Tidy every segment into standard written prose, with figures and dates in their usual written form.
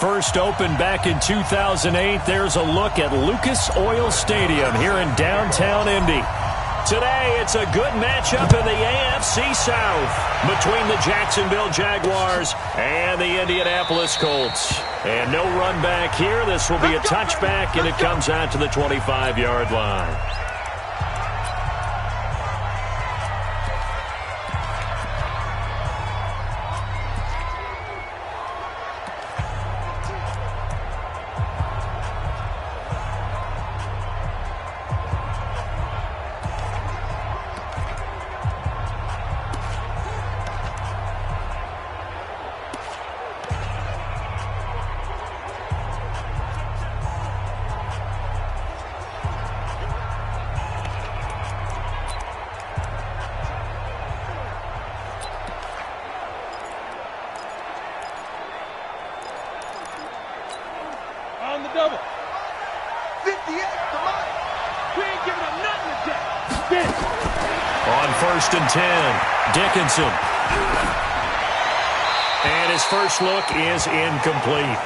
first opened back in 2008. There's a look at Lucas Oil Stadium here in downtown Indy. Today, it's a good matchup in the AFC South between the Jacksonville Jaguars and the Indianapolis Colts. And no run back here. This will be a touchback, and it comes out to the 25-yard line. On the double. 58, come on. We ain't giving up nothing today. On 1st and 10, Dickinson. And his first look is incomplete.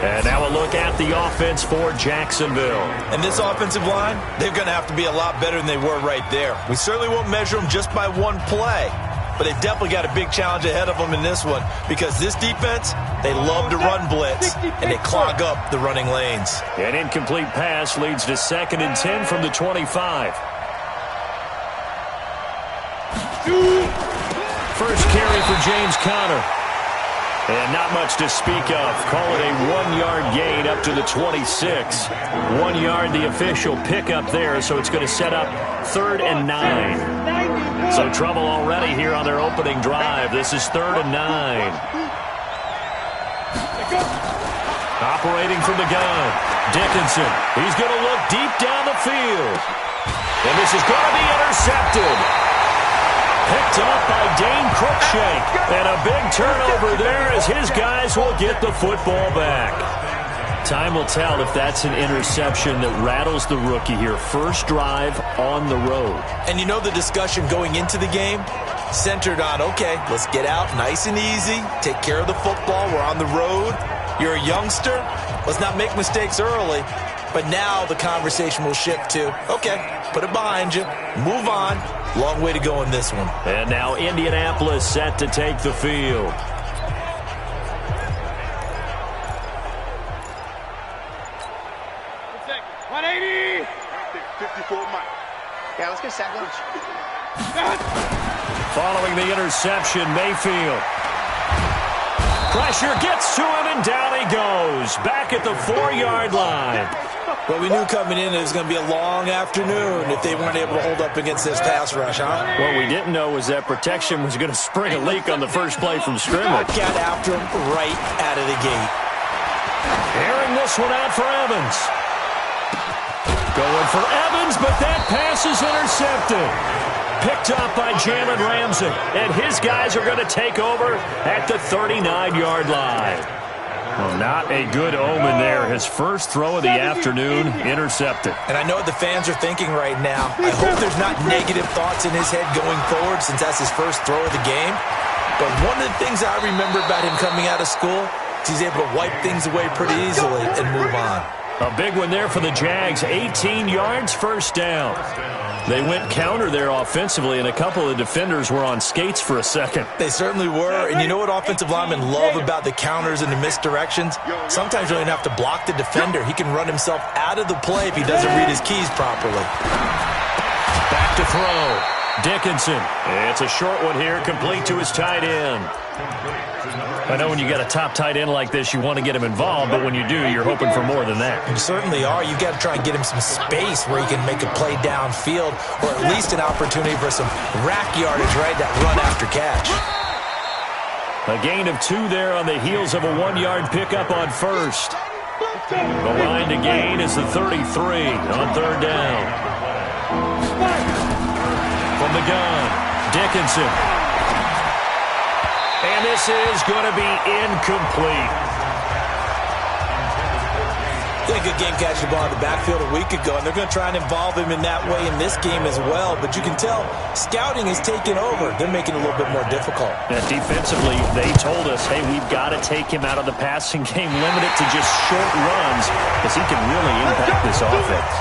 And now a look at the offense for Jacksonville. And this offensive line, they're going to have to be a lot better than they were right there. We certainly won't measure them just by one play. But they definitely got a big challenge ahead of them in this one because this defense, they love to run blitz, and they clog up the running lanes. An incomplete pass leads to 2nd and 10 from the 25. First carry for James Conner. And not much to speak of. Call it a 1-yard gain up to the 26. 1 yard, the official pickup there, so it's going to set up 3rd and 9. So trouble already here on their opening drive. This is 3rd and 9. Operating from the gun, Dickinson. He's going to look deep down the field. And this is going to be intercepted. Picked up by Dane Cruikshank. And a big turnover there as his guys will get the football back. Time will tell if that's an interception that rattles the rookie here. First drive on the road. And you know the discussion going into the game? Centered on, okay, let's get out nice and easy. Take care of the football. We're on the road. You're a youngster. Let's not make mistakes early. But now the conversation will shift to, okay, put it behind you. Move on. Long way to go in this one. And now Indianapolis set to take the field. Yeah, let's get sandwich. Following the interception, Mayfield. Pressure gets to him, and down he goes. Back at the 4-yard line. Well, we knew coming in it was going to be a long afternoon if they weren't able to hold up against this pass rush, huh? What we didn't know was that protection was going to spring a leak on the first play from scrimmage. Got after him right out of the gate. Airing this one out for Evans. Going for Evans, but that pass is intercepted. Picked up by Jalen Ramsey. And his guys are going to take over at the 39-yard line. Well, not a good omen there. His first throw of the afternoon intercepted. And I know what the fans are thinking right now. I hope there's not negative thoughts in his head going forward since that's his first throw of the game. But one of the things I remember about him coming out of school is he's able to wipe things away pretty easily and move on. A big one there for the Jags. 18 yards, first down. They went counter there offensively, and a couple of defenders were on skates for a second. They certainly were. And you know what offensive linemen love about the counters and the misdirections? Sometimes you don't even have to block the defender. He can run himself out of the play if he doesn't read his keys properly. Back to throw. Dickinson. It's a short one here, complete to his tight end. I know when you got a top tight end like this, you want to get him involved, but when you do, you're hoping for more than that. You certainly are. You've got to try and get him some space where he can make a play downfield, or at least an opportunity for some rack yardage, right? That run after catch. A gain of 2 there on the heels of a 1-yard pickup on first. The line to gain is the 33 on 3rd down. From the gun, Dickinson. And this is going to be incomplete. Did a good game catching the ball in the backfield a week ago, and they're going to try and involve him in that way in this game as well. But you can tell scouting is taking over. They're making it a little bit more difficult. Yeah, defensively, they told us, hey, we've got to take him out of the passing game, limit it to just short runs, because he can really impact this offense.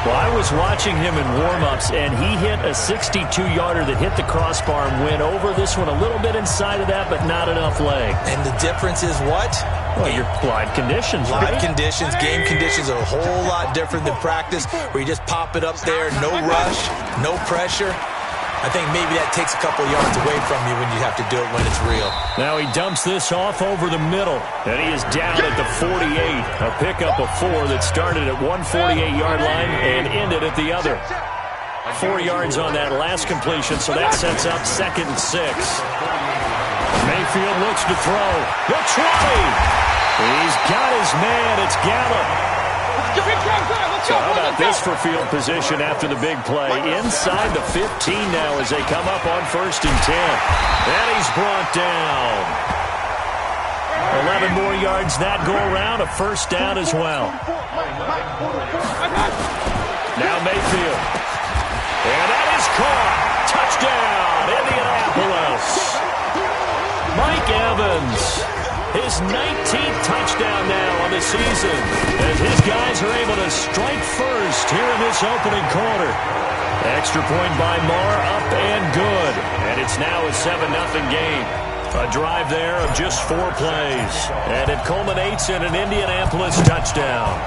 Well, I was watching him in warm-ups, and he hit a 62-yarder that hit the crossbar and went over this one a little bit inside of that, but not enough leg. And the difference is what? Well, your live conditions, right? Live conditions, game conditions are a whole lot different than practice, where you just pop it up there, no rush, no pressure. I think maybe that takes a couple yards away from you when you have to do it when it's real. Now he dumps this off over the middle, and he is down at the 48. A pickup of 4 that started at one 48-yard line and ended at the other. 4 yards on that last completion, so that sets up 2nd and 6. Mayfield looks to throw. The 20. He's got his man. It's Gallup. So how about this for field position after the big play? Inside the 15 now as they come up on 1st and 10. And he's brought down. 11 more yards that go around. A 1st down as well. Now Mayfield. And that is caught. Touchdown, Indianapolis. Mike Evans. His 19th touchdown now on the season as his guys are able to strike first here in this opening quarter. Extra point by Marr, up and good. And it's now a 7-0 game. A drive there of just 4 plays. And it culminates in an Indianapolis touchdown.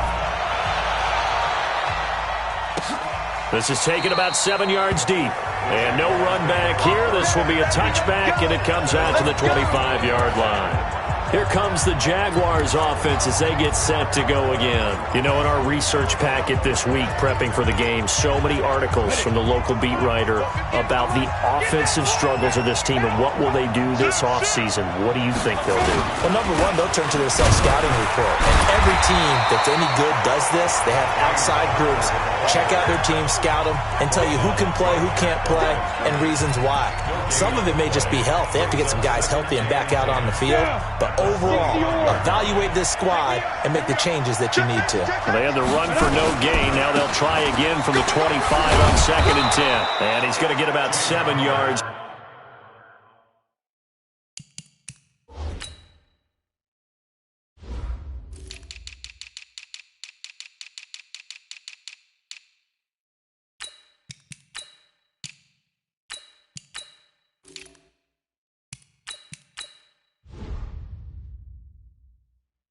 This is taken about 7 yards deep. And no run back here. This will be a touchback, and it comes out to the 25-yard line. Here comes the Jaguars offense as they get set to go again. You know, in our research packet this week, prepping for the game, so many articles from the local beat writer about the offensive struggles of this team and what will they do this offseason. What do you think they'll do? Well, number one, they'll turn to their self-scouting report. And every team that's any good does this. They have outside groups. Check out their team, scout them, and tell you who can play, who can't play, and reasons why. Some of it may just be health. They have to get some guys healthy and back out on the field. But overall, evaluate this squad and make the changes that you need to. Well, they had the run for no gain. Now they'll try again from the 25 on 2nd and 10. And he's going to get about 7 yards.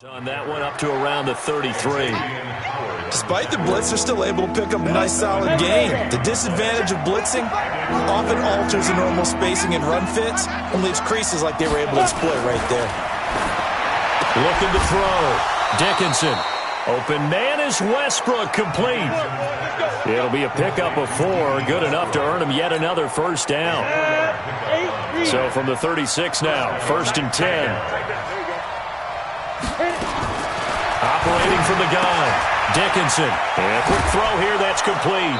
On that one up to around the 33. Despite the blitz, they're still able to pick up a nice solid gain. The disadvantage of blitzing often alters the normal spacing and run fits and leaves creases like they were able to exploit right there. Looking to throw. Dickinson. Open man is Westbrook, complete. It'll be a pickup of 4, good enough to earn him yet another 1st down. So from the 36 now, 1st and 10. Operating from the gun, Dickinson. And a quick throw here, that's complete.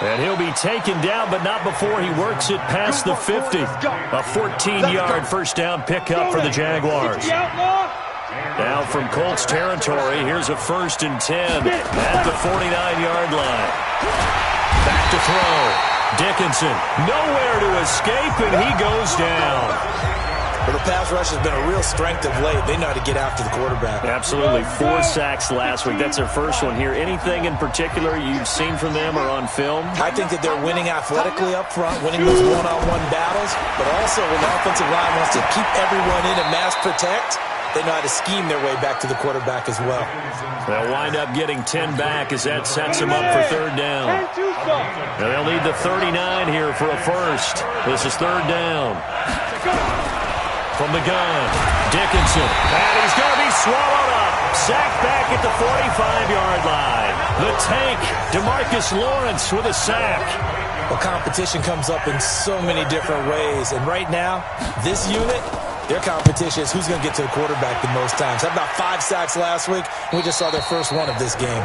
And he'll be taken down, but not before he works it past the 50. A 14-yard 1st down pickup for the Jaguars. Now from Colts territory, here's a 1st and 10 at the 49-yard line. Back to throw. Dickinson, nowhere to escape, and he goes down. Well, the pass rush has been a real strength of late. They know how to get after the quarterback. Absolutely. 4 sacks last week. That's their first one here. Anything in particular you've seen from them or on film? I think that they're winning athletically up front, winning those one-on-one battles, but also when the offensive line wants to keep everyone in and mass protect, they know how to scheme their way back to the quarterback as well. They'll wind up getting 10 back as that sets them up for 3rd down. Now they'll need the 39 here for a 1st. This is 3rd down. From the gun, Dickinson, and he's going to be swallowed up. Sacked back at the 45-yard line. The tank, DeMarcus Lawrence with a sack. Well, competition comes up in so many different ways, and right now, this unit, their competition is who's going to get to the quarterback the most times. Had about 5 sacks last week, and we just saw their first one of this game.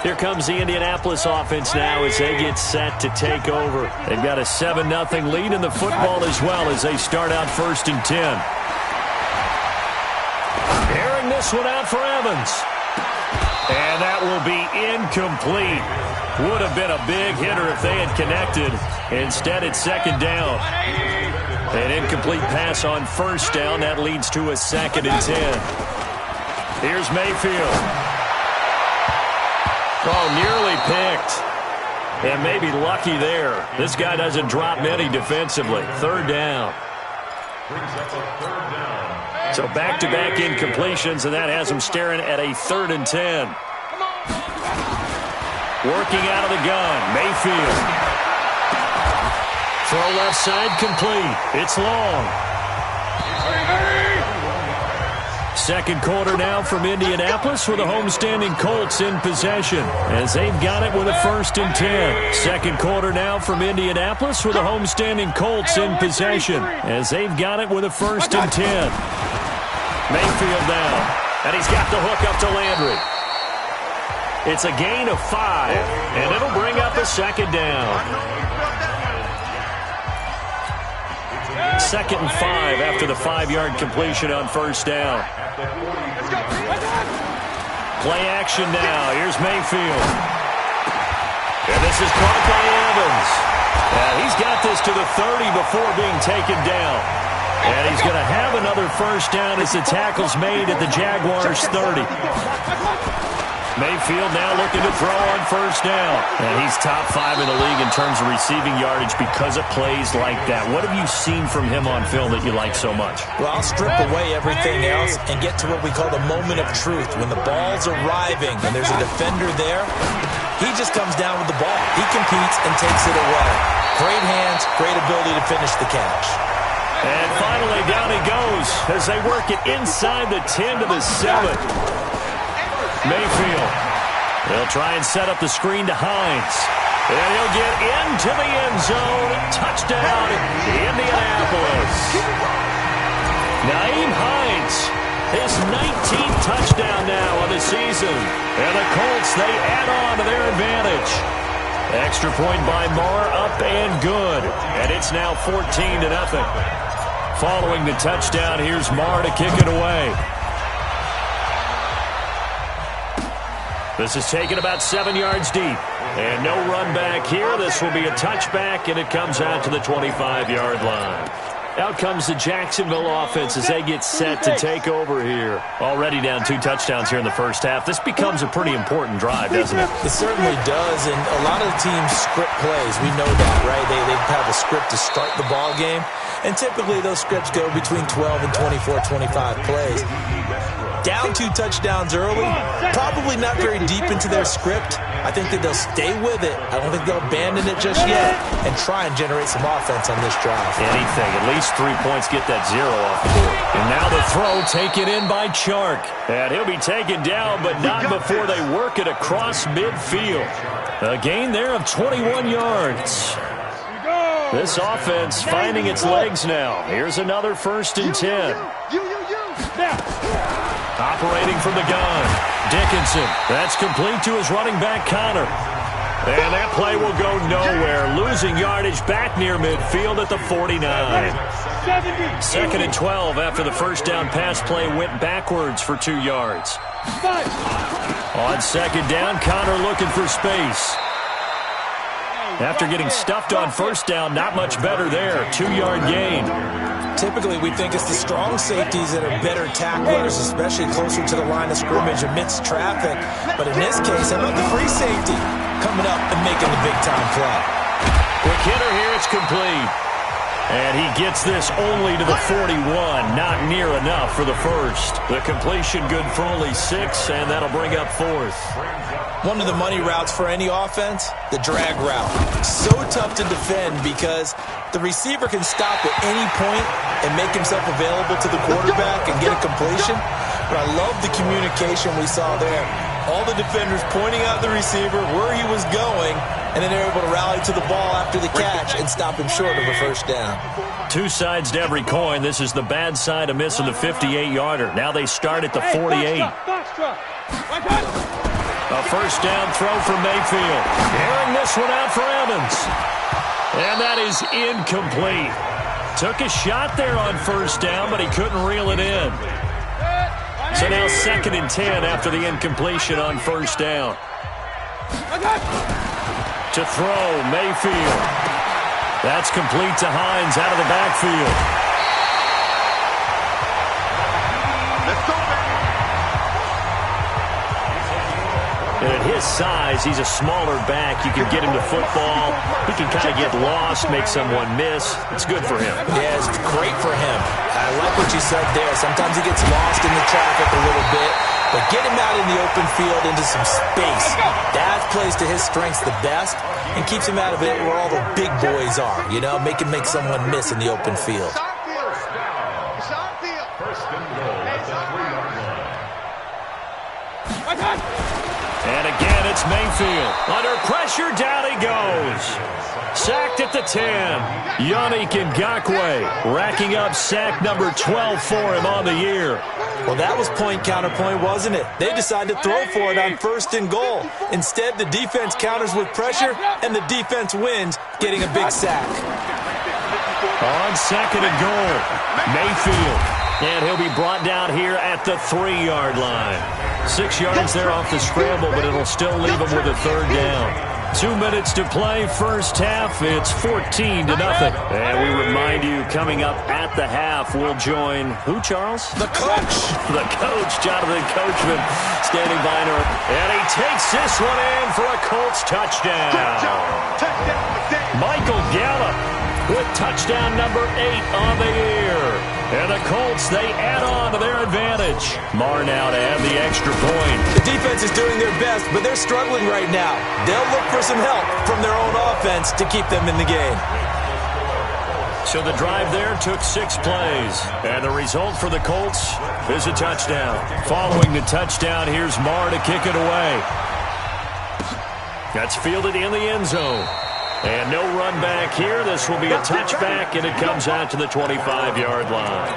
Here comes the Indianapolis offense now as they get set to take over. They've got a 7-0 lead in the football as well as they start out 1st and 10. this one out for Evans. And that will be incomplete. Would have been a big hitter if they had connected. Instead, it's second down. An incomplete pass on first down. That leads to a 2nd and 10. Here's Mayfield. Oh, nearly picked. And maybe lucky there. This guy doesn't drop many defensively. 3rd down. So back-to-back incompletions, and that has him staring at a 3rd and 10. Working out of the gun, Mayfield. Throw left side complete. It's long. Second quarter now from Indianapolis with the homestanding Colts in possession as they've got it with a 1st and 10. Second quarter now from Indianapolis with the homestanding Colts in possession as they've got it with a 1st and 10. Mayfield down, and he's got the hook up to Landry. It's a gain of 5, and it'll bring up a 2nd down. 2nd and 5 after the 5-yard completion on 1st down. Play action now. Here's Mayfield. And this is caught by Evans. He's got this to the 30 before being taken down. And he's going to have another 1st down as the tackle's made at the Jaguars' 30. Mayfield now looking to throw on 1st down. And he's top 5 in the league in terms of receiving yardage because of plays like that. What have you seen from him on film that you like so much? Well, I'll strip away everything else and get to what we call the moment of truth. When the ball's arriving and there's a defender there, he just comes down with the ball. He competes and takes it away. Great hands, great ability to finish the catch. And finally, down he goes as they work it inside the 10 to the 7. Mayfield. They'll try and set up the screen to Hines. And he'll get into the end zone. Touchdown, Indianapolis. Nyheim Hines, his 19th touchdown now of the season. And the Colts, they add on to their advantage. Extra point by Marr, up and good. And it's now 14-0. Following the touchdown, here's Marr to kick it away. This is taken about 7 yards deep. And no run back here. This will be a touchback, and it comes out to the 25-yard line. Out comes the Jacksonville offense as they get set to take over here. Already down 2 touchdowns here in the first half. This becomes a pretty important drive, doesn't it? It certainly does, and a lot of the teams script plays. We know that, right? They have a script to start the ball game, and typically those scripts go between 12 and 24, 25 plays. Down 2 touchdowns early, probably not very deep into their script. I think that they'll stay with it. I don't think they'll abandon it just yet and try and generate some offense on this drive. Anything, at least 3 points, get that 0 off the board. And now the throw taken in by Chark. And he'll be taken down, but not before they work it across midfield. A gain there of 21 yards. This offense finding its legs now. Here's another 1st and 10. Operating from the gun, Dickinson. That's complete to his running back, Connor. And that play will go nowhere. Losing yardage back near midfield at the 49. 2nd and 12 after the 1st down pass play went backwards for 2 yards. On 2nd down, Connor looking for space. After getting stuffed on 1st down, not much better there. 2-yard gain. Typically, we think it's the strong safeties that are better tacklers, especially closer to the line of scrimmage amidst traffic. But in this case, how about the free safety coming up and making the big-time play? Quick hitter here, it's complete. And he gets this only to the 41, not near enough for the first. The completion good for only 6, and that'll bring up 4th. One of the money routes for any offense, the drag route. So tough to defend because the receiver can stop at any point and make himself available to the quarterback and get a completion. But I love the communication we saw there. All the defenders pointing out the receiver, where he was going, and then they're able to rally to the ball after the catch and stop him short of a 1st down. 2 sides to every coin. This is the bad side of missing the 58-yarder. Now they start at the 48. A 1st down throw from Mayfield. Airing this one out for Evans. And that is incomplete. Took a shot there on 1st down, but he couldn't reel it in. So now 2nd and 10 after the incompletion on first down. To throw, Mayfield. That's complete to Hines out of the backfield. Let's go, baby. And at his size, he's a smaller back. You can get him to football. He can kind of get lost, make someone miss. It's good for him. Yeah, it's great for him. I like what you said there. Sometimes he gets lost in the traffic a little bit, but get him out in the open field into some space. That plays to his strengths the best and keeps him out of it where all the big boys are, you know, make someone miss in the open field. It's our field. It's our field. First and goal at the 3-yard line. And again, it's Mayfield. Under pressure, down he goes. Sacked at the 10. Yannick Ngakoue racking up sack number 12 for him on the year. Well, that was point counterpoint, wasn't it? They decided to throw for it on 1st and goal. Instead, the defense counters with pressure, and the defense wins, getting a big sack. On 2nd and goal, Mayfield. And he'll be brought down here at the 3-yard line. 6 yards there off the scramble, but it'll still leave him with a 3rd down. 2 minutes to play, first half. It's 14-0. And we remind you, coming up at the half, we'll join who, Charles? The coach. The coach, Jonathan Coachman, standing by. And he takes this one in for a Colts touchdown. Michael Gallup with touchdown number 8 on the year. And the Colts, they add on to their advantage. Marr now to add the extra point. The defense is doing their best, but they're struggling right now. They'll look for some help from their own offense to keep them in the game. So the drive there took 6 plays. And the result for the Colts is a touchdown. Following the touchdown, here's Marr to kick it away. That's fielded in the end zone. And no run back here. This will be a touchback, and it comes out to the 25-yard line.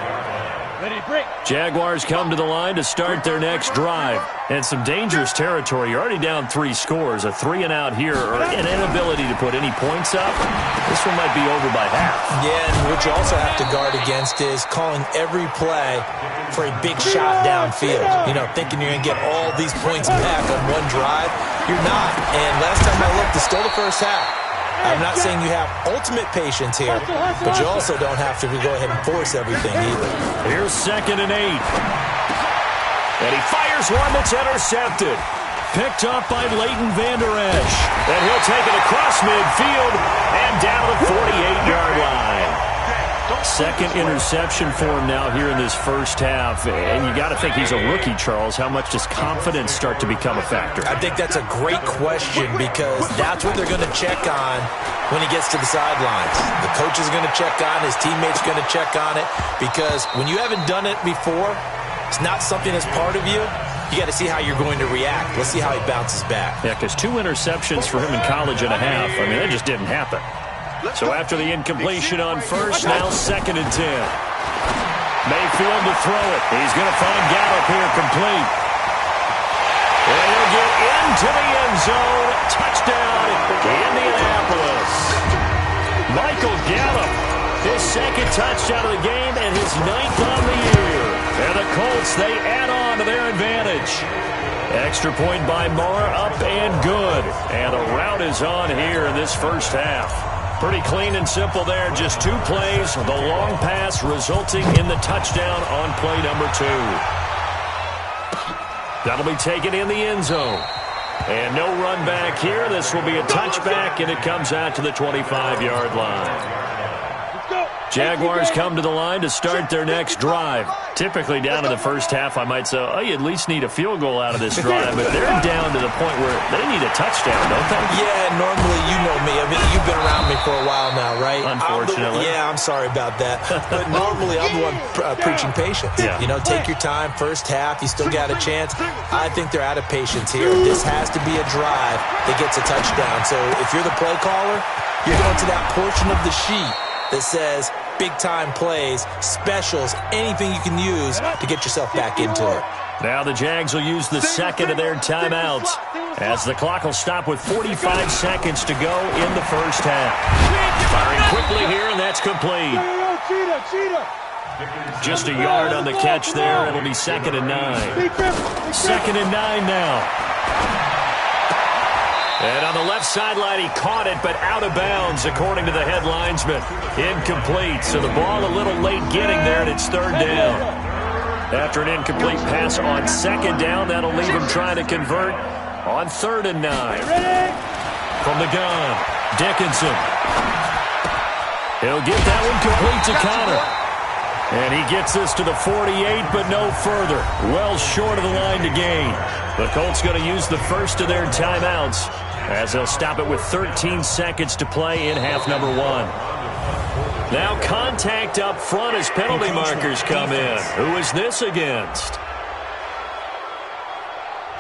Jaguars come to the line to start their next drive. And some dangerous territory. You're already down 3 scores. A 3-and-out here, or an inability to put any points up. This one might be over by half. Yeah, and what you also have to guard against is calling every play for a big shot downfield. You know, thinking you're going to get all these points back on one drive. You're not. And last time I looked, it's still the first half. I'm not saying you have ultimate patience here, but you also don't have to go ahead and force everything either. Here's 2nd and 8. And he fires one that's intercepted. Picked up by Leighton Vander Esch. And he'll take it across midfield and down the 48-yard line. 2nd interception for him now here in this first half. And you got to think he's a rookie, Charles. How much does confidence start to become a factor? I think that's a great question because that's what they're going to check on when he gets to the sidelines. The coach is going to check on, his teammates are going to check on it, because when you haven't done it before, it's not something that's part of you. You got to see how you're going to react. Let's see how he bounces back. Yeah, because 2 interceptions for him in college and a half. I mean, that just didn't happen. So after the incompletion on first, now 2nd and 10. Mayfield to throw it. He's going to find Gallup here complete. And he'll get into the end zone. Touchdown, Indianapolis. Michael Gallup, his 2nd touchdown of the game and his 9th on the year. And the Colts, they add on to their advantage. Extra point by Marr, up and good. And the route is on here in this first half. Pretty clean and simple there. Just 2 plays. The long pass resulting in the touchdown on play number 2. That'll be taken in the end zone. And no run back here. This will be a touchback, and it comes out to the 25-yard line. Jaguars come to the line to start their next drive. Typically down in the first half, I might say, oh, you at least need a field goal out of this drive. But they're down to the point where they need a touchdown, don't they? Yeah, normally, you know me. I mean, you've been around me for a while now, right? Unfortunately. I'm sorry about that. But normally, I'm the one preaching patience. Yeah. You know, take your time. First half, you still got a chance. I think they're out of patience here. This has to be a drive that gets a touchdown. So if you're the play caller, you're going to that portion of the sheet that says big-time plays, specials, anything you can use to get yourself back into it. Now the Jags will use the 2nd of their timeouts as the clock will stop with 45 seconds to go in the first half. Firing quickly here, and that's complete. Just a yard on the catch there. It'll be 2nd and 9. 2nd and 9 now. And on the left sideline, he caught it, but out of bounds, according to the head linesman. Incomplete. So the ball a little late getting there, and it's 3rd down. After an incomplete pass on 2nd down, that'll leave him trying to convert on 3rd and 9. From the gun, Dickinson. He'll get that one complete to Connor. And he gets this to the 48, but no further. Well short of the line to gain. The Colts going to use the first of their timeouts as they'll stop it with 13 seconds to play in half number 1. Now contact up front as penalty markers come in. Who is this against?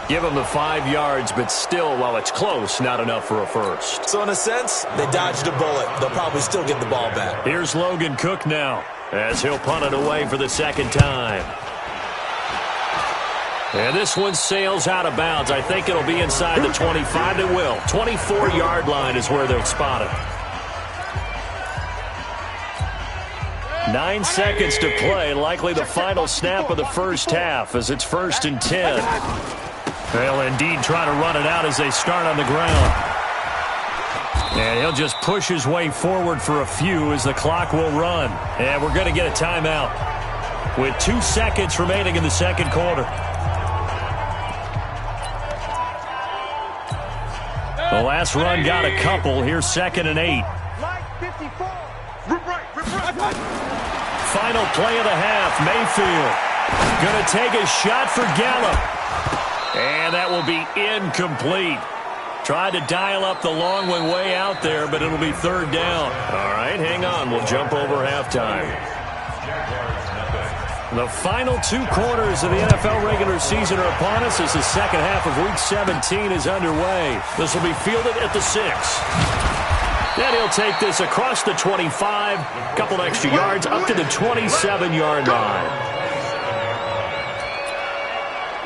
Give them the 5 yards, but still, while it's close, not enough for a first. So in a sense, they dodged a bullet. They'll probably still get the ball back. Here's Logan Cook now as he'll punt it away for the 2nd time. And this one sails out of bounds. I think it'll be inside the 25. It will. 24-yard line is where they'll spot it. 9 seconds to play. Likely the final snap of the first half as it's 1st and 10. They'll indeed try to run it out as they start on the ground. And he'll just push his way forward for a few as the clock will run. And we're going to get a timeout with 2 seconds remaining in the 2nd quarter. The last run got a couple. Here's 2nd and 8. Final play of the half. Mayfield going to take a shot for Gallup. And that will be incomplete. Tried to dial up the long one way out there, but it'll be 3rd down. All right, hang on. We'll jump over halftime. The final 2 quarters of the NFL regular season are upon us as the 2nd half of Week 17 is underway. This will be fielded at the 6. Then he'll take this across the 25, a couple extra yards up to the 27-yard line.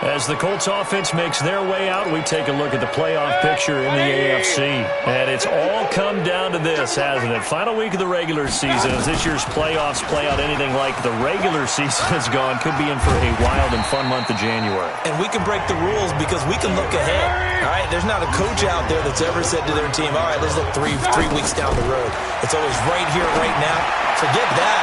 As the Colts offense makes their way out, we take a look at the playoff picture in the AFC. And it's all come down to this, hasn't it? Final week of the regular season. As this year's playoffs play out anything like the regular season has gone, could be in for a wild and fun month of January. And we can break the rules because we can look ahead. All right, there's not a coach out there that's ever said to their team, all right, let's look three weeks down the road. It's always right here, right now. Forget that.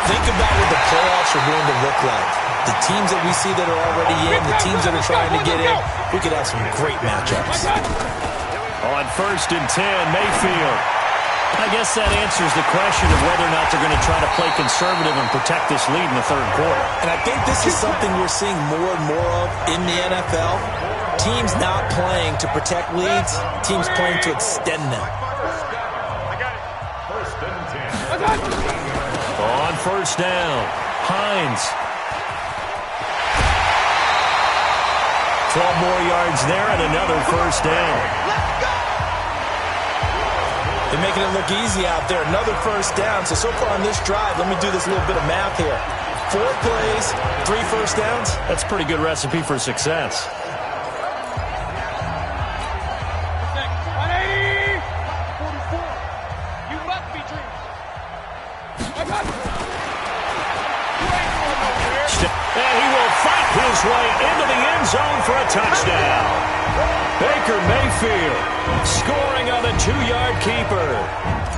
Think about what the playoffs are going to look like. The teams that we see that are already in, the teams that are trying to get in, we could have some great matchups. On 1st and 10, Mayfield. I guess that answers the question of whether or not they're going to try to play conservative and protect this lead in the 3rd quarter. And I think this is something we're seeing more and more of in the NFL. Teams not playing to protect leads, teams playing to extend them. On 1st down, Hines. 12 more yards there and another 1st down. They're making it look easy out there. Another 1st down. So far on this drive, let me do this little bit of math here. 4 plays, 3 1st downs. That's a pretty good recipe for success. His way into the end zone for a touchdown. Baker Mayfield scoring on a 2-yard keeper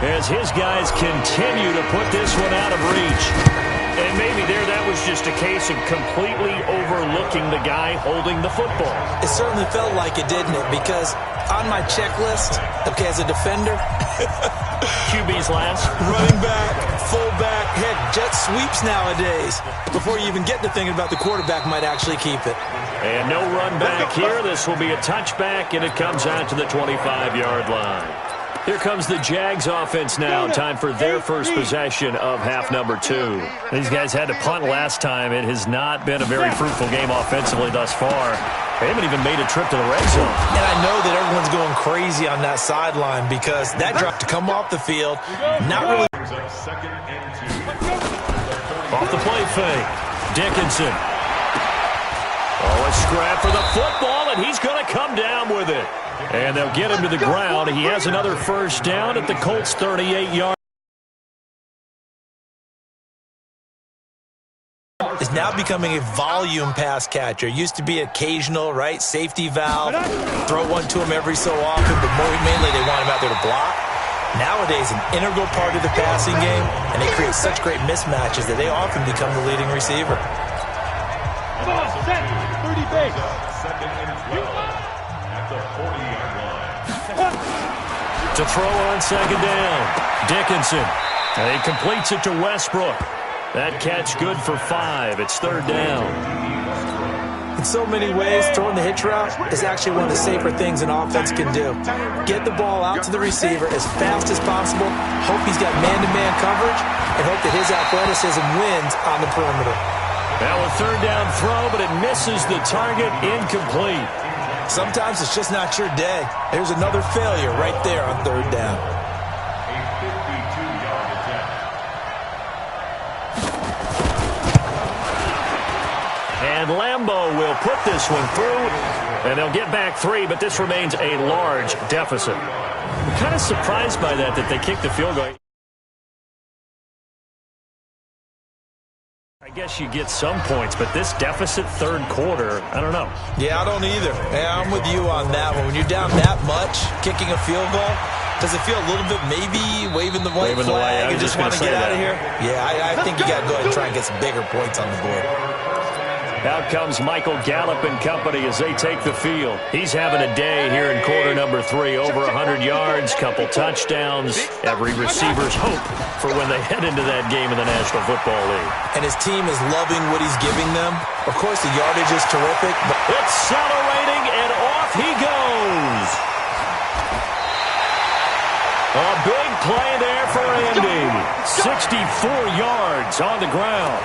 as his guys continue to put this one out of reach. And maybe that was just a case of completely overlooking the guy holding the football. It certainly felt like it, didn't it? Because on my checklist, okay, as a defender, QB's last. Running back, fullback, heck, jet sweeps nowadays. Before you even get to thinking about the quarterback might actually keep it. And no run back here. This will be a touchback, and it comes out to the 25-yard line. Here comes the Jags offense now. Time for their first possession of half number 2. These guys had to punt last time. It has not been a very fruitful game offensively thus far. They haven't even made a trip to the red zone. And I know that everyone's going crazy on that sideline because that drop to come off the field, not really. Off the play fake. Dickinson. Oh, a scrap for the football, and he's going to come down with it. And they'll get him to the ground. He has another 1st down at the Colts' 38-yard He's now becoming a volume pass catcher. Used to be occasional, right? Safety valve. Throw one to him every so often, but mainly they want him out there to block. Nowadays, an integral part of the passing game, and they create such great mismatches that they often become the leading receiver. Come on, set. 30 base. At the 40-yard line. To throw on second down, Dickinson. And he completes it to Westbrook. That catch good for 5. It's third down. In so many ways, throwing the hitch route is actually one of the safer things an offense can do. Get the ball out to the receiver as fast as possible, hope he's got man-to-man coverage, and hope that his athleticism wins on the perimeter. Now a third down throw, but it misses the target, incomplete. Sometimes it's just not your day. There's another failure right there on third down. And Lambeau will put this one through, and they'll get back 3, but this remains a large deficit. I'm kind of surprised by that they kicked the field goal. I guess you get some points, but this deficit third quarter, I don't know. Yeah, I don't either. Yeah, I'm with you on that one. When you're down that much, kicking a field goal, does it feel a little bit maybe waving the white flag and just want to get out of here? Yeah, I think you got to go ahead and try and get some bigger points on the board. Out comes Michael Gallup and company as they take the field. He's having a day here in quarter number 3. Over 100 yards, couple touchdowns. Every receiver's hope for when they head into that game in the National Football League. And his team is loving what he's giving them. Of course, the yardage is terrific. But accelerating, and off he goes. A big play there for Andy. 64 yards on the ground.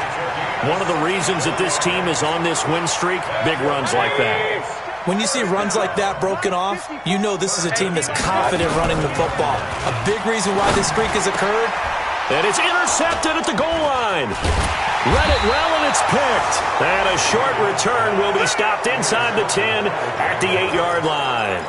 One of the reasons that this team is on this win streak, big runs like that. When you see runs like that broken off, you know this is a team that's confident running the football. A big reason why this streak has occurred. And it's intercepted at the goal line. Read it well, and it's picked. And a short return will be stopped inside the 10 at the 8-yard line.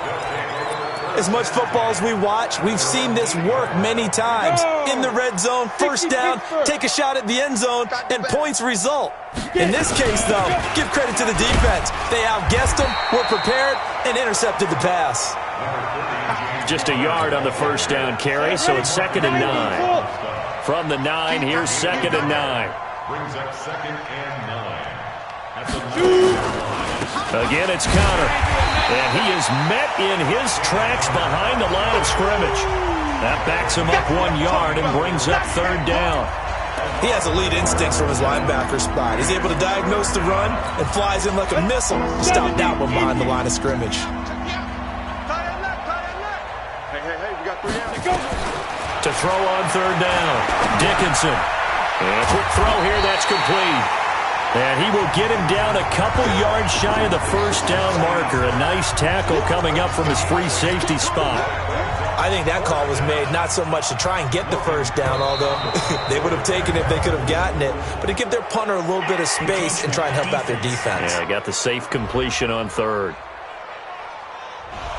As much football as we watch, we've seen this work many times. In the red zone, first down, take a shot at the end zone, and points result. In this case, though, give credit to the defense. They outguessed them, were prepared, and intercepted the pass. Just a yard on the first down carry, so it's 2nd and 9. From the 9, here's 2nd and 9. Brings up 2nd and 9. Again, it's Connor. And he is met in his tracks behind the line of scrimmage. That backs him up 1 yard and brings up third down. He has elite instincts from his linebacker spot. He's able to diagnose the run and flies in like a missile to stop that one behind the line of scrimmage. Hey, we got 3 down. Go. To throw on third down, Dickinson. And a quick throw here, that's complete. And he will get him down a couple yards shy of the first down marker. A nice tackle coming up from his free safety spot. I think that call was made not so much to try and get the first down, although they would have taken it if they could have gotten it, but to give their punter a little bit of space and try and help out their defense. Yeah, got the safe completion on third.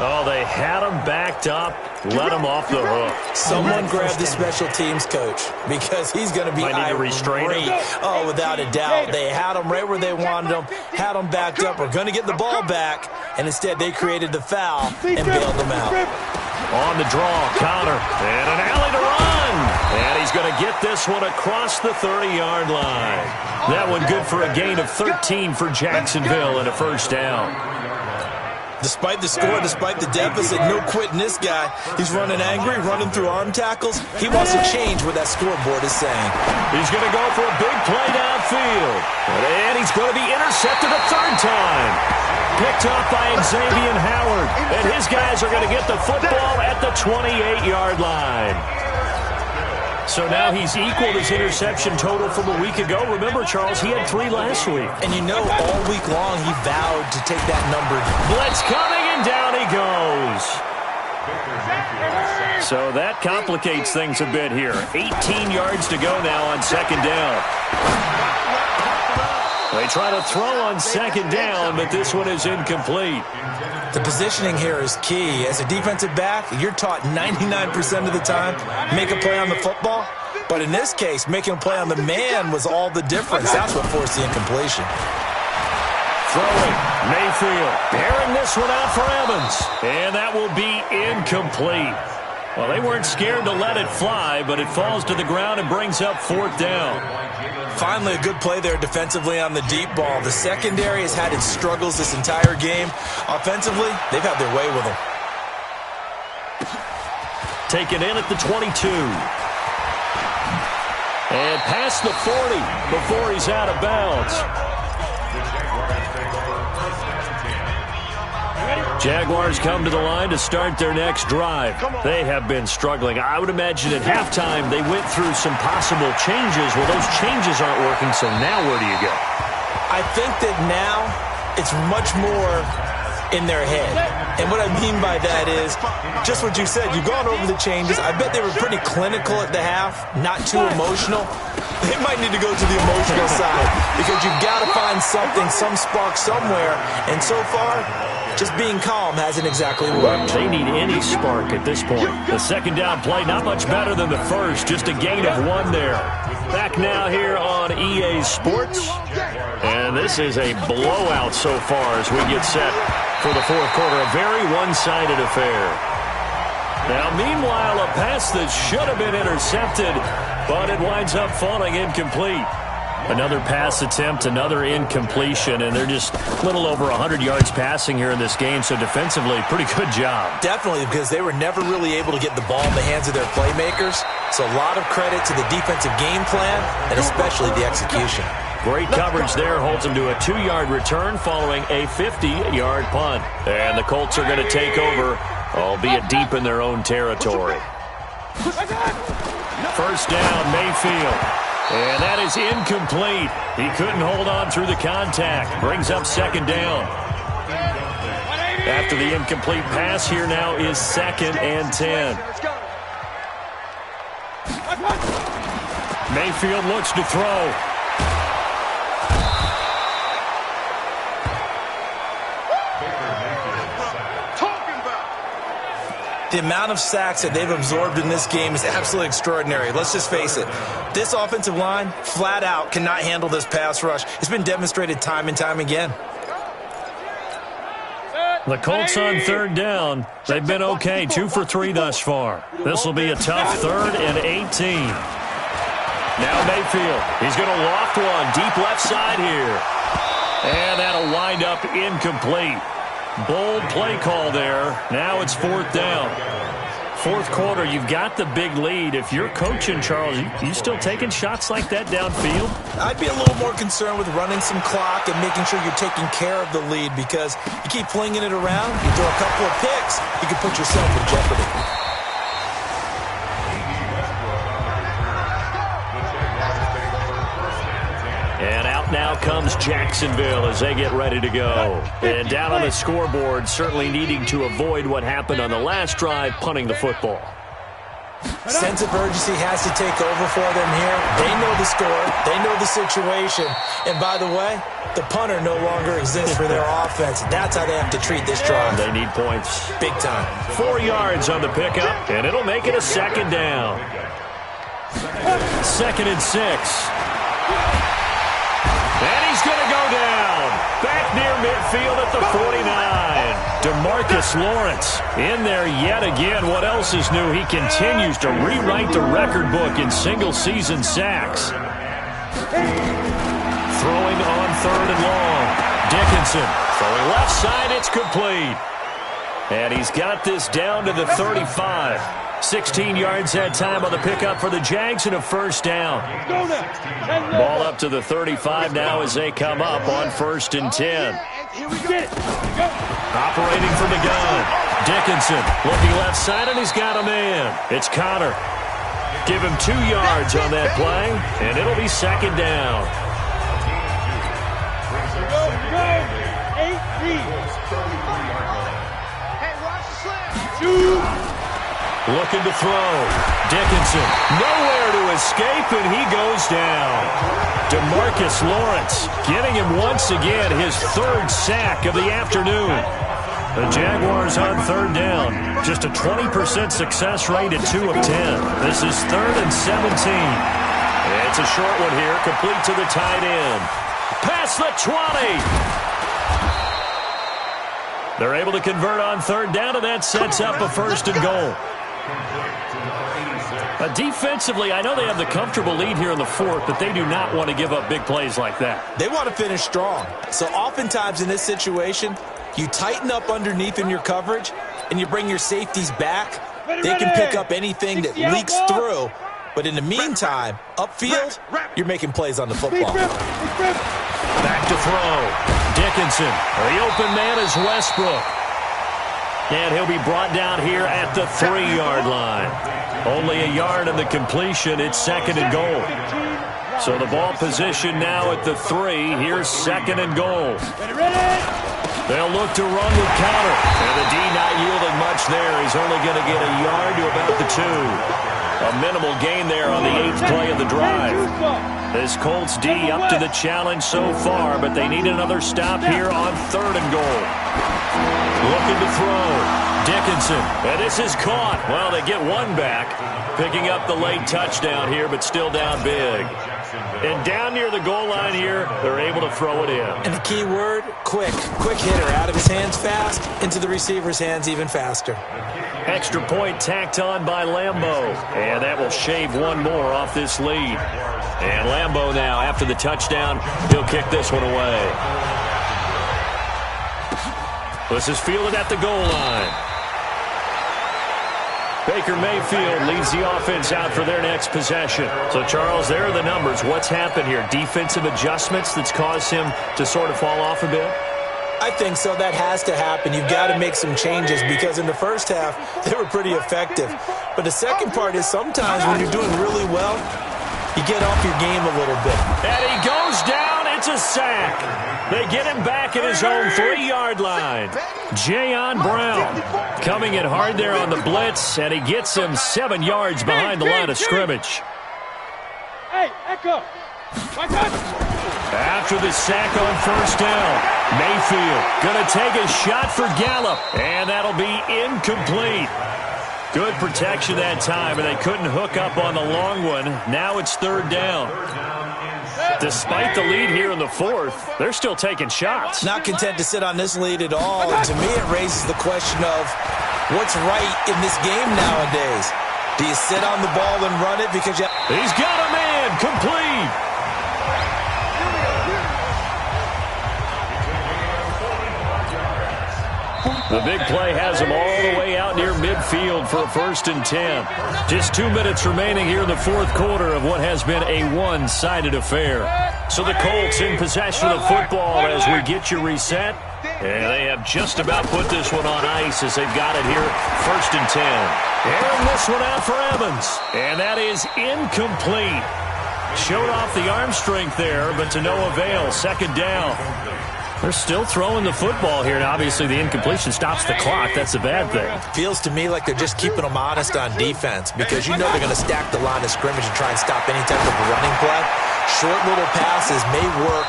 Oh, they had him backed up, let him off the hook. Someone grab the special teams coach because he's going to be might need to restrain him. Oh, without a doubt. They had him right where they wanted him, had him backed up. We're going to get the ball back, and instead they created the foul and bailed them out. On the draw, Connor, and an alley to run. And he's going to get this one across the 30-yard line. That one good for a gain of 13 for Jacksonville and a first down. Despite the score, despite the deficit, no quitting this guy. He's running angry, running through arm tackles. He wants to change what that scoreboard is saying. He's going to go for a big play downfield. And he's going to be intercepted a third time. Picked up by Xavier Howard. And his guys are going to get the football at the 28-yard line. So now he's equaled his interception total from a week ago. Remember, Charles, he had 3 last week. And you know, all week long he vowed to take that number. Blitz coming, and down he goes. So that complicates things a bit here. 18 yards to go now on second down. They try to throw on second down, but this one is incomplete. The positioning here is key. As a defensive back, you're taught 99% of the time, make a play on the football. But in this case, making a play on the man was all the difference. That's what forced the incompletion. Throwing, Mayfield, bearing this one out for Evans. And that will be incomplete. Well, they weren't scared to let it fly, but it falls to the ground and brings up 4th down. Finally, a good play there defensively on the deep ball. The secondary has had its struggles this entire game. Offensively, they've had their way with them. Taken in at the 22. And past the 40 before he's out of bounds. Jaguars come to the line to start their next drive. They have been struggling. I would imagine at halftime they went through some possible changes. Well, those changes aren't working, so now where do you go? I think that now it's much more in their head. And what I mean by that is just what you said. You've gone over the changes. I bet they were pretty clinical at the half, not too emotional. They might need to go to the emotional side because you've got to find something, some spark somewhere. And so far, just being calm hasn't exactly worked. They need any spark at this point. The second down play, not much better than the first. Just a gain of 1 there. Back now here on EA Sports. And this is a blowout so far as we get set for the 4th quarter. A very one-sided affair. Now, meanwhile, a pass that should have been intercepted, but it winds up falling incomplete. Another pass attempt, another incompletion, and they're just a little over 100 yards passing here in this game, so defensively, pretty good job. Definitely, because they were never really able to get the ball in the hands of their playmakers, so a lot of credit to the defensive game plan, and especially the execution. Great coverage there, holds them to a 2-yard return following a 50-yard punt. And the Colts are going to take over, albeit deep in their own territory. First down, Mayfield. And that is incomplete. He couldn't hold on through the contact. Brings up 2nd down. After the incomplete pass, here now is 2nd and 10. Mayfield looks to throw. The amount of sacks that they've absorbed in this game is absolutely extraordinary. Let's just face it. This offensive line, flat out, cannot handle this pass rush. It's been demonstrated time and time again. The Colts on 3rd down. They've been okay, 2 for 3 thus far. This will be a tough 3rd and 18. Now Mayfield. He's going to loft one deep left side here. And that'll wind up incomplete. Bold play call there. Now it's 4th down. 4th quarter, you've got the big lead. If you're coaching, Charles, you still taking shots like that downfield? I'd be a little more concerned with running some clock and making sure you're taking care of the lead, because you keep flinging it around, you throw a couple of picks, you can put yourself in jeopardy. And out now comes Jacksonville as they get ready to go. And down on the scoreboard, certainly needing to avoid what happened on the last drive, punting the football. Sense of urgency has to take over for them here. They know the score. They know the situation. And by the way, the punter no longer exists for their offense. That's how they have to treat this drive. They need points. Big time. 4 yards on the pickup, and it'll make it a 2nd down. 2nd and 6. And he's going to go down. Back near midfield at the 49. DeMarcus Lawrence in there yet again. What else is new? He continues to rewrite the record book in single-season sacks. Throwing on 3rd and long. Dickinson throwing left side. It's complete. And he's got this down to the 35. 16 yards that time on the pickup for the Jags and a 1st down. Ball up to the 35 now as they come up on 1st and 10. Operating from the gun. Dickinson looking left side, and he's got a man. It's Connor. Give him 2 yards on that play, and it'll be 2nd down. Looking to throw. Dickinson nowhere to escape, and he goes down. DeMarcus Lawrence getting him once again his 3rd sack of the afternoon. The Jaguars on third down. Just a 20% success rate at 2 of 10. This is 3rd and 17. It's a short one here, complete to the tight end. Past the 20. They're able to convert on third down, and that sets up a 1st and goal. Defensively, I know they have the comfortable lead here in the 4th, but they do not want to give up big plays like that. They want to finish strong. So oftentimes in this situation, you tighten up underneath in your coverage, and you bring your safeties back. They can pick up anything that leaks through. But in the meantime, upfield, you're making plays on the football. Back to throw. Dickinson. The open man is Westbrook. And he'll be brought down here at the 3-yard line. Only a yard of the completion. It's 2nd and goal. So the ball position now at the 3. Here's 2nd and goal. They'll look to run with counter. And the D not yielding much there. He's only going to get a yard to about the 2. A minimal gain there on the 8th play of the drive. This Colts D up to the challenge so far, but they need another stop here on 3rd and goal. Looking to throw. Dickinson. And this is caught. Well, they get one back. Picking up the late touchdown here, but still down big. And down near the goal line here, they're able to throw it in. And the key word, quick. Quick hitter. Out of his hands fast, into the receiver's hands even faster. Extra point tacked on by Lambeau. And that will shave one more off this lead. And Lambeau now, after the touchdown, he'll kick this one away. This is fielded at the goal line. Baker Mayfield leads the offense out for their next possession. So, Charles, there are the numbers. What's happened here? Defensive adjustments that's caused him to sort of fall off a bit? I think so. That has to happen. You've got to make some changes because in the first half, they were pretty effective. But the second part is sometimes when you're doing really well, you get off your game a little bit. And he goes down. It's a sack. They get him back at his own 3-yard line. Jayon Brown coming in hard there on the blitz, and he gets him 7 yards behind the line of scrimmage. Hey, Echo. After the sack on 1st down, Mayfield going to take a shot for Gallup, and that'll be incomplete. Good protection that time, and they couldn't hook up on the long one. Now it's 3rd down. Despite the lead here in the 4th, they're still taking shots. Not content to sit on this lead at all. And to me, it raises the question of what's right in this game nowadays. Do you sit on the ball and run it because you... He's got a man complete. The big play has him all the way out near midfield for a 1st and 10. Just 2 minutes remaining here in the 4th quarter of what has been a one-sided affair. So the Colts in possession of the football as we get you reset. And they have just about put this one on ice as they've got it here, 1st and 10. And this one out for Evans. And that is incomplete. Showed off the arm strength there, but to no avail. 2nd down. They're still throwing the football here, and obviously the incompletion stops the clock. That's a bad thing. Feels to me like they're just keeping them honest on defense because you know they're going to stack the line of scrimmage and try and stop any type of running play. Short little passes may work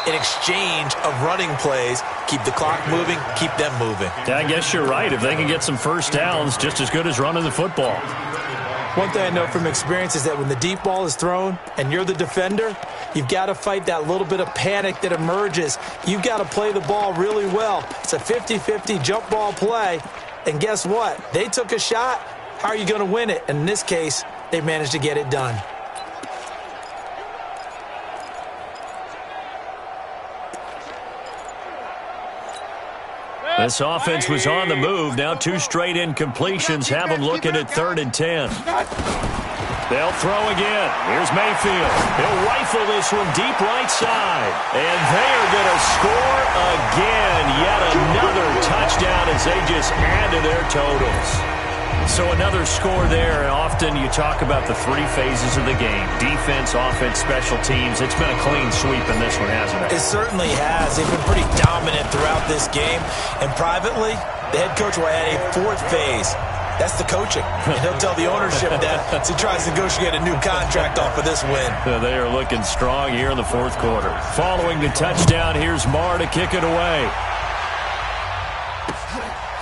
in exchange of running plays. Keep the clock moving, keep them moving. Yeah, I guess you're right. If they can get some 1st downs, just as good as running the football. One thing I know from experience is that when the deep ball is thrown and you're the defender, you've got to fight that little bit of panic that emerges. You've got to play the ball really well. It's a 50-50 jump ball play. And guess what? They took a shot. How are you going to win it? And in this case, they managed to get it done. This offense was on the move. Now 2 straight incompletions have them looking at 3rd and 10. They'll throw again. Here's Mayfield. He'll rifle this one deep right side. And they are going to score again. Yet another touchdown as they just add to their totals. So another score there, and often you talk about the 3 phases of the game. Defense, offense, special teams. It's been a clean sweep in this one, hasn't it? It certainly has. They've been pretty dominant throughout this game. And privately, the head coach will add a 4th phase. That's the coaching. And he'll tell the ownership that as he tries to negotiate a new contract off of this win. They are looking strong here in the 4th quarter. Following the touchdown, here's Marr to kick it away.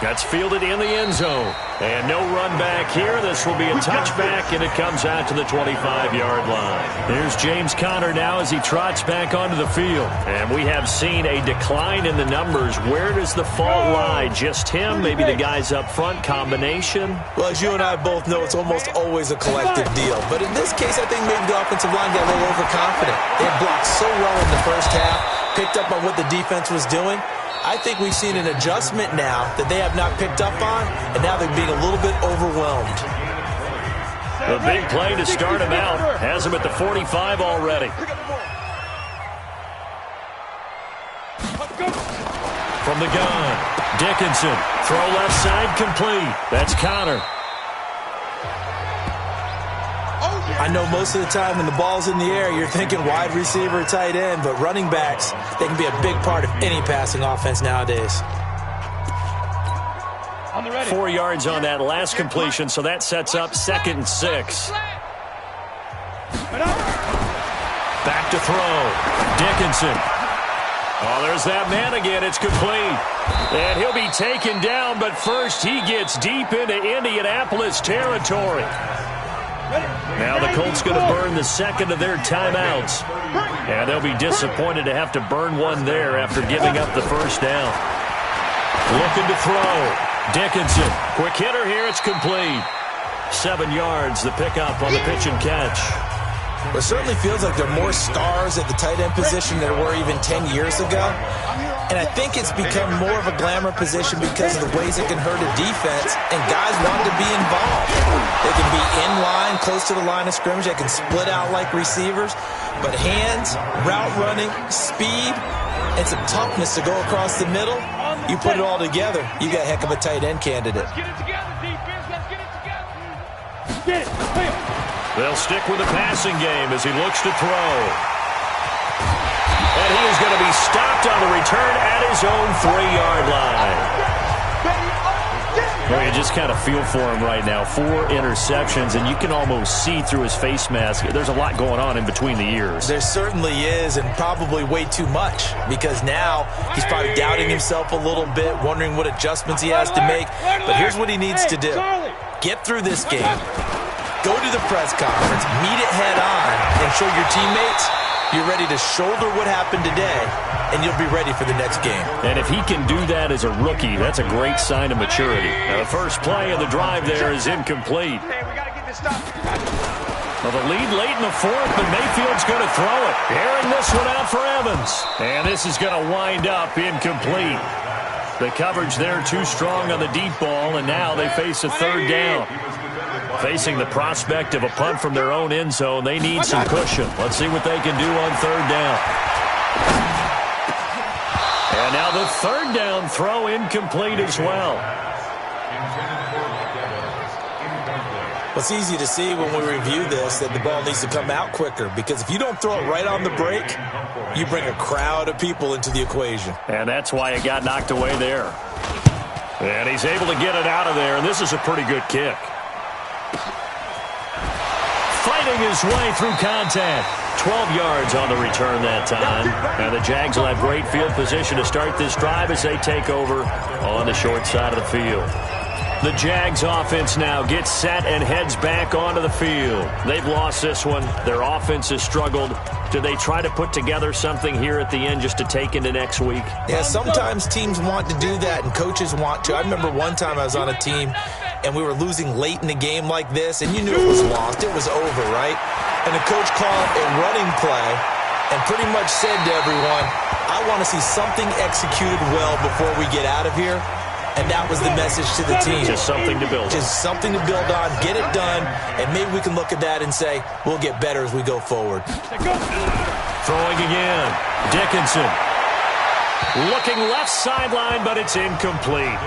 That's fielded in the end zone. And no run back here. This will be a touchback, and it comes out to the 25-yard line. Here's James Conner now as he trots back onto the field. And we have seen a decline in the numbers. Where does the fault lie? Just him? Maybe the guys up front? Combination? Well, as you and I both know, it's almost always a collective deal. But in this case, I think maybe the offensive line got a little overconfident. They had blocked so well in the first half, picked up on what the defense was doing. I think we've seen an adjustment now that they have not picked up on, and now they're being a little bit overwhelmed. The big play to start him out. Has him at the 45 already. From the gun, Dickinson. Throw left side complete. That's Conner. I know most of the time when the ball's in the air, you're thinking wide receiver, tight end, but running backs, they can be a big part of any passing offense nowadays. 4 yards on that last completion, so that sets up 2nd and 6. Back to throw. Dickinson. Oh, there's that man again. It's complete. And he'll be taken down, but first he gets deep into Indianapolis territory. Now the Colts going to burn the second of their timeouts. And they'll be disappointed to have to burn one there after giving up the first down. Looking to throw. Dickinson. Quick hitter here. It's complete. 7 yards, the pickup on the pitch and catch. It certainly feels like there are more stars at the tight end position than there were even 10 years ago. And I think it's become more of a glamour position because of the ways it can hurt a defense, and guys want to be involved. They can be in line, close to the line of scrimmage. They can split out like receivers. But hands, route running, speed, and some toughness to go across the middle, you put it all together, you got a heck of a tight end candidate. Let's get it together, defense. Let's get it together. Get it. They'll stick with the passing game as he looks to throw. And he is going to be stopped on the return at his own 3-yard line. Well, you just kind of feel for him right now. 4 interceptions, and you can almost see through his face mask. There's a lot going on in between the ears. There certainly is, and probably way too much, because now he's probably doubting himself a little bit, wondering what adjustments he has to make. But here's what he needs to do. Get through this game, go to the press conference, meet it head on, and show your teammates you're ready to shoulder what happened today, and you'll be ready for the next game. And if he can do that as a rookie, that's a great sign of maturity. Now, the first play of the drive there is incomplete. Hey, we got to get this stopped. Well, the lead late in the 4th, but Mayfield's going to throw it. Airing this one out for Evans. And this is going to wind up incomplete. The coverage there too strong on the deep ball, and now they face a 3rd down. Facing the prospect of a punt from their own end zone, they need some cushion. Let's see what they can do on 3rd down. And now the 3rd down throw incomplete as well. It's easy to see when we review this that the ball needs to come out quicker, because if you don't throw it right on the break, you bring a crowd of people into the equation. And that's why it got knocked away there. And he's able to get it out of there, and this is a pretty good kick. Fighting his way through contact. 12 yards on the return that time. And the Jags will have great field position to start this drive as they take over on the short side of the field. The Jags offense now gets set and heads back onto the field. They've lost this one. Their offense has struggled. Do they try to put together something here at the end just to take into next week? Yeah, sometimes teams want to do that and coaches want to. I remember one time I was on a team and we were losing late in a game like this, and you knew it was lost. It was over, right? And the coach called a running play and pretty much said to everyone, I want to see something executed well before we get out of here. And that was the message to the team. Just something to build on. Just something to build on, get it done, and maybe we can look at that and say, we'll get better as we go forward. Throwing again. Dickinson. Looking left sideline, but it's incomplete.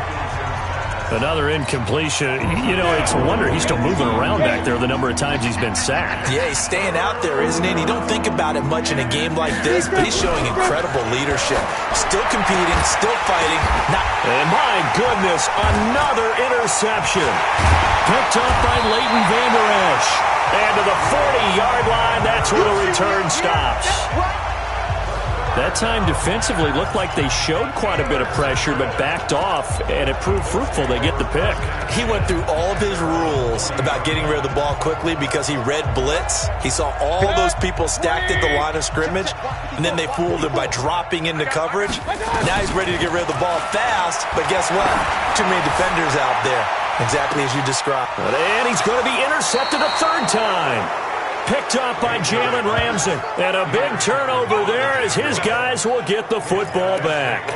Another incompletion. You know, it's a wonder he's still moving around back there the number of times he's been sacked. Yeah, he's staying out there, isn't he? And you don't think about it much in a game like this, but he's showing incredible leadership. Still competing, still fighting. And my goodness, another interception. Picked up by Leighton Vander Esch. And to the 40-yard line, that's where the return stops. That time defensively looked like they showed quite a bit of pressure but backed off, and it proved fruitful. They get the pick. He went through all of his rules about getting rid of the ball quickly because he read blitz. He saw all those people stacked at the line of scrimmage, and then they fooled him by dropping into coverage. Now he's ready to get rid of the ball fast, but guess what? Too many defenders out there, exactly as you described. And he's going to be intercepted a third time. Picked up by Jalen Ramsey. And a big turnover there as his guys will get the football back.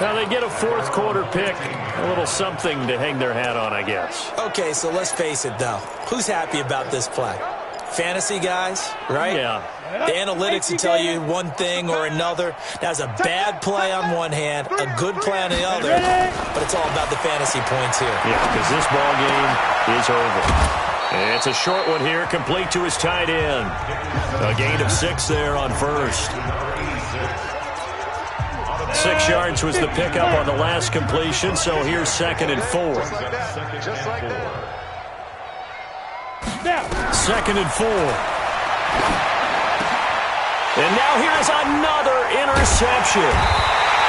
Now they get a fourth quarter pick. A little something to hang their hat on, I guess. Okay, so let's face it, though. Who's happy about this play? Fantasy guys, right? Yeah. The analytics will tell you one thing or another. That's a bad play on one hand, a good play on the other, but it's all about the fantasy points here. Yeah, because this ball game is over. And it's a short one here, complete to his tight end. A gain of 6 there on first. 6 yards was the pickup on the last completion, so here's 2nd and 4. 2nd and 4. And now here is another interception.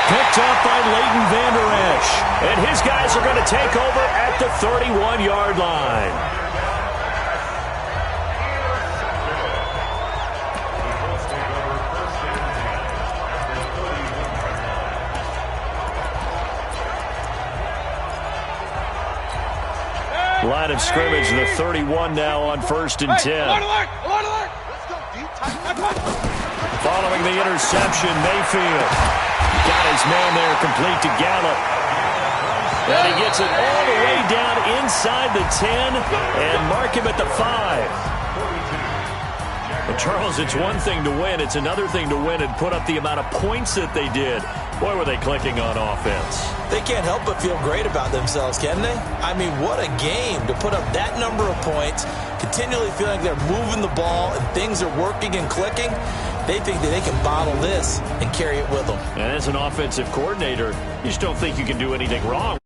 Picked up by Leighton Vander Esch. And his guys are going to take over at the 31-yard line. Line of scrimmage, the 31 now on 1st and 10. Following the interception, Mayfield got his man there, complete to Gallup. And he gets it all the way down inside the 10 and mark him at the 5. Well, Charles, it's one thing to win. It's another thing to win and put up the amount of points that they did. Boy, were they clicking on offense. They can't help but feel great about themselves, can they? I mean, what a game to put up that number of points, continually feeling like they're moving the ball and things are working and clicking. They think that they can bottle this and carry it with them. And as an offensive coordinator, you just don't think you can do anything wrong.